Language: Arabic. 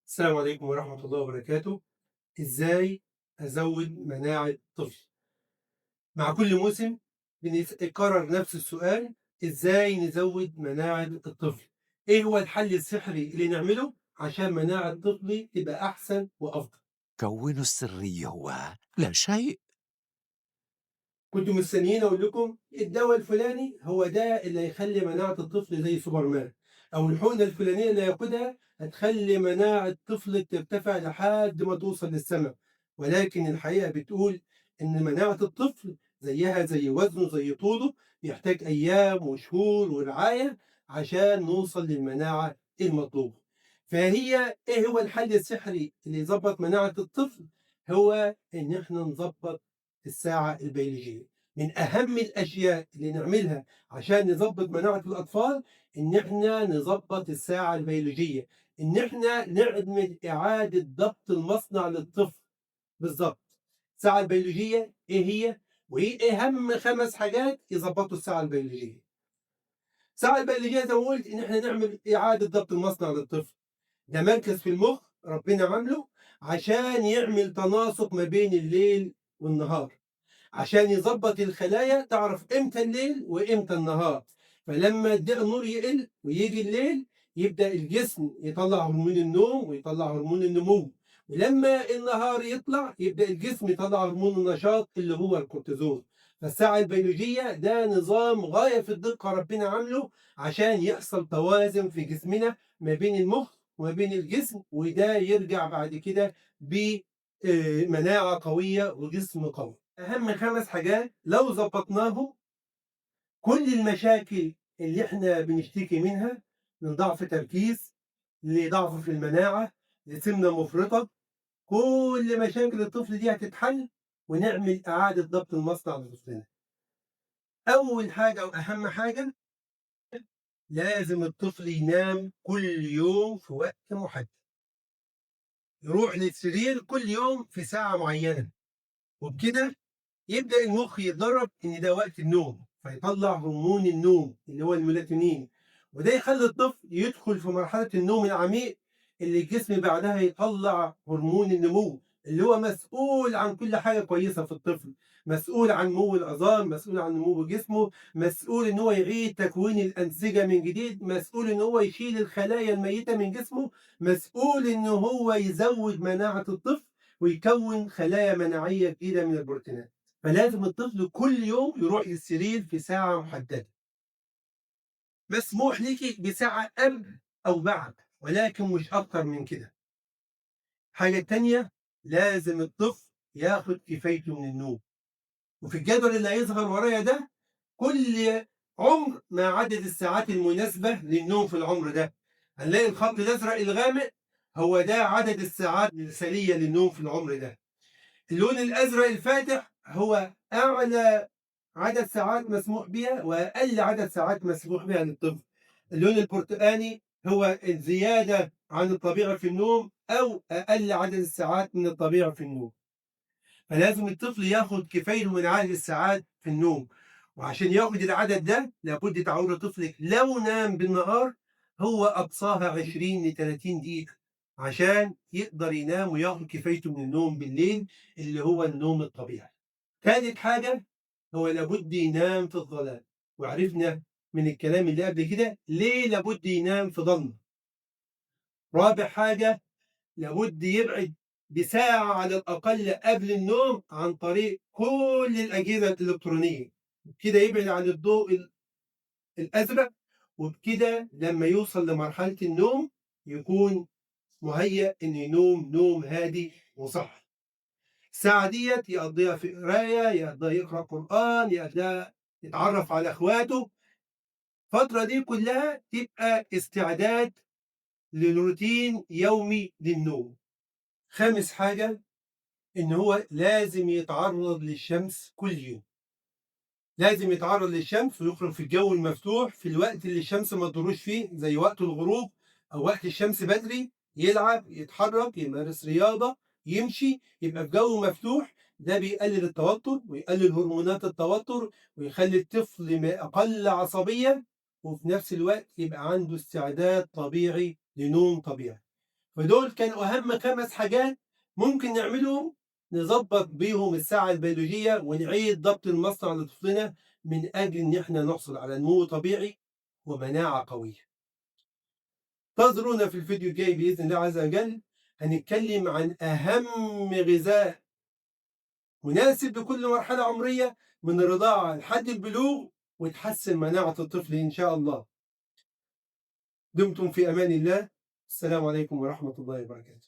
السلام عليكم ورحمة الله وبركاته. إزاي أزود مناعة طفلي؟ مع كل موسم يتكرر نفس السؤال: إزاي نزود مناعة الطفل؟ إيه هو الحل السحري اللي نعمله عشان مناعة طفلي تبقى أحسن وأفضل؟ كونه السري هو لا شيء. كنتم مستنيين أقول لكم الدواء الفلاني هو ده اللي هيخلي مناعة الطفل زي سوبرمان، أو الحقنة الفلانية اللي هياخدها هتخلي مناعة طفلك ترتفع لحد ما توصل للسماء. ولكن الحقيقة بتقول إن مناعة الطفل زيها زي وزنه زي طوله، بيحتاج أيام وشهور ورعاية عشان نوصل للمناعة المطلوبة. فهي إيه هو الحل السحري اللي يظبط مناعة الطفل؟ هو إن إحنا نظبط الساعة البيولوجية. من أهم الأشياء اللي نعملها عشان نظبط مناعة الأطفال إن إحنا نظبط الساعة البيولوجية، إن إحنا نعمل إعادة ضبط المصنع للطفل. بالظبط، الساعة البيولوجية إيه هي؟ وإيه أهم 5 حاجات يظبطوا الساعة البيولوجية؟ الساعة البيولوجية زي ما قلت إن إحنا نعمل إعادة ضبط المصنع للطفل. ده مركز في المخ ربنا عامله عشان يعمل تناسق ما بين الليل والنهار، عشان يظبط الخلايا تعرف امتى الليل وامتى النهار. فلما النور يقل ويجي الليل يبدأ الجسم يطلع هرمون النوم ويطلع هرمون النمو، ولما النهار يطلع يبدأ الجسم يطلع هرمون النشاط اللي هو الكورتيزول. فالساعة البيولوجية ده نظام غاية في الدقة ربنا عامله عشان يحصل توازن في جسمنا ما بين المخ وما بين الجسم، وده يرجع بعد كده بمناعة قوية وجسم قوي. أهم 5 حاجات لو ضبطناهم كل المشاكل اللي إحنا بنشتكي منها، من ضعف تركيز لضعف في المناعة لسمنة مفرطة، كل مشاكل الطفل دي هتتحل ونعمل إعادة ضبط المصنع لطفلنا. أول حاجة وأهم حاجة، لازم الطفل ينام كل يوم في وقت محدد، يروح للسرير كل يوم في ساعة معينة، وبكده يبدأ المخ يتدرب إن ده وقت النوم فيطلع هرمون النوم اللي هو الميلاتونين، وده يخلي الطفل يدخل في مرحلة النوم العميق اللي الجسم بعدها يطلع هرمون النمو اللي هو مسؤول عن كل حاجة كويسة في الطفل، مسؤول عن نمو العظام، مسؤول عن نمو جسمه، مسؤول إن هو يعيد تكوين الأنسجة من جديد، مسؤول إن هو يشيل الخلايا الميتة من جسمه، مسؤول إن هو يزود مناعة الطفل ويكون خلايا مناعية جديدة من البروتينات. فلازم الطفل كل يوم يروح للسرير في ساعة محددة، مسموح ليكِ بساعة قبل أو بعد، ولكن مش أكتر من كده. الحاجة التانية، لازم الطفل ياخد كفايته من النوم، وفي الجدول اللي هيظهر ورايا ده كل عمر مع عدد الساعات المناسبة للنوم في العمر ده. هنلاقي الخط الأزرق الغامق هو ده عدد الساعات المثالية للنوم في العمر ده. اللون الأزرق الفاتح هو أعلى عدد ساعات مسموح بها وأقل عدد ساعات مسموح بها للطفل. اللون البرتقاني هو الزيادة عن الطبيعي في النوم أو أقل عدد الساعات من الطبيعي في النوم. فلازم الطفل ياخد كفايته من عدد الساعات في النوم، وعشان ياخد العدد ده لابد تعود طفلك لو نام بالنهار هو أقصاها 20 ل 30 دقيقة عشان يقدر ينام وياخد كفايته من النوم بالليل اللي هو النوم الطبيعي. تالت حاجة، هو لابد ينام في الظلام، وعرفنا من الكلام اللي قبل كده ليه لابد ينام في ضلمة. رابع حاجة، لابد يبعد بساعة على الأقل قبل النوم عن طريق كل الأجهزة الإلكترونية، كده يبعد عن الضوء الأزرق، وبكده لما يوصل لمرحلة النوم يكون مهيأ إنه ينوم نوم هادي وصح. الساعة ديّة يقضّيها في قراية، يقضّيها يقرأ قرآن، يقضّيها يتعرّف على إخواته، الفترة دي كلّها تبقى استعداد لروتين يومي للنوم. خامس حاجة، إن هو لازم يتعرّض للشمس كل يوم، لازم يتعرّض للشمس ويخرج في الجو المفتوح في الوقت اللي الشمس ما تضرّوش فيه زي وقت الغروب أو وقت الشمس بدري، يلعب، يتحرّك، يمارس رياضة، يمشي، يبقى في جو مفتوح. ده بيقلل التوتر ويقلل هرمونات التوتر ويخلّي الطفل أقل عصبية، وفي نفس الوقت يبقى عنده استعداد طبيعي لنوم طبيعي. فدول كانوا أهم 5 حاجات ممكن نعملهم نضبط بيهم الساعة البيولوجية ونعيد ضبط المصنع لطفلنا من أجل إن إحنا نحصل على نمو طبيعي ومناعة قوية. انتظرونا في الفيديو الجاي بإذن الله عز وجل، هنتكلم عن أهم غذاء مناسب لكل مرحلة عمرية من الرضاعة لحد البلوغ وتحسن مناعة الطفل إن شاء الله. دمتم في أمان الله. السلام عليكم ورحمة الله وبركاته.